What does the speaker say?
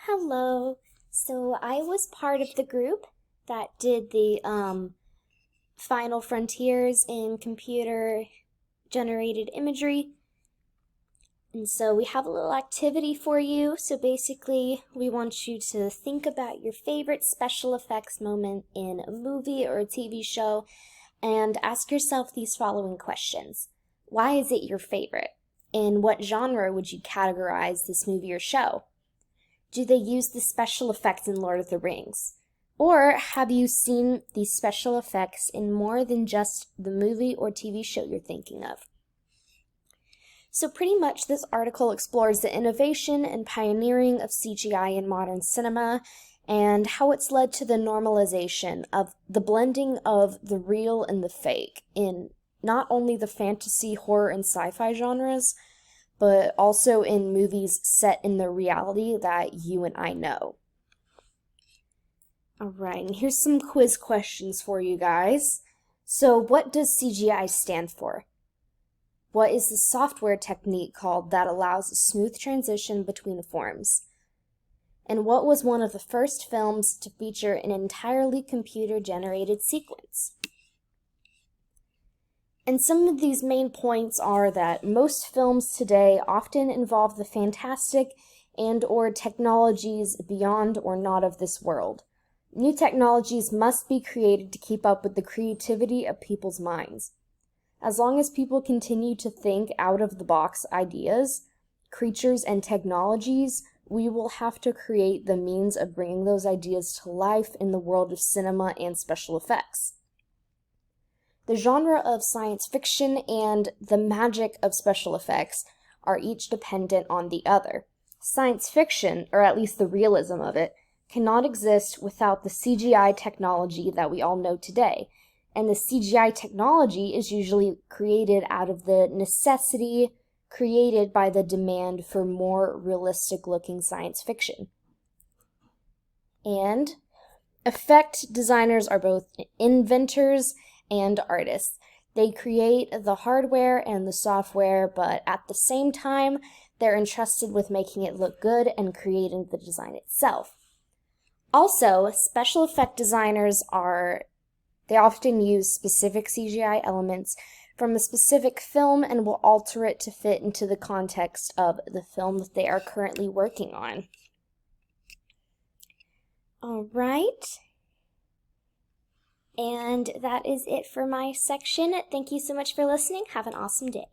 Hello. So I was part of the group that did the final frontiers in computer generated imagery. And so we have a little activity for you. So basically, we want you to think about your favorite special effects moment in a movie or a TV show and ask yourself these following questions. Why is it your favorite? In what genre would you categorize this movie or show? Do they use the special effects in Lord of the Rings? Or have you seen these special effects in more than just the movie or TV show you're thinking of? So pretty much this article explores the innovation and pioneering of CGI in modern cinema and how it's led to the normalization of the blending of the real and the fake in not only the fantasy, horror, and sci-fi genres, but also in movies set in the reality that you and I know. Alright, and here's some quiz questions for you guys. So what does CGI stand for? What is the software technique called that allows a smooth transition between forms? And what was one of the first films to feature an entirely computer-generated sequence? And some of these main points are that most films today often involve the fantastic and/or technologies beyond or not of this world. New technologies must be created to keep up with the creativity of people's minds. As long as people continue to think out-of-the-box ideas, creatures, and technologies, we will have to create the means of bringing those ideas to life in the world of cinema and special effects. The genre of science fiction and the magic of special effects are each dependent on the other. Science fiction, or at least the realism of it, cannot exist without the CGI technology that we all know today. And the CGI technology is usually created out of the necessity created by the demand for more realistic-looking science fiction. And effect designers are both inventors and artists. They create the hardware and the software, but at the same time, they're entrusted with making it look good and creating the design itself. Also, special effect designers they often use specific CGI elements from a specific film and will alter it to fit into the context of the film that they are currently working on. All right. And that is it for my section. Thank you so much for listening. Have an awesome day.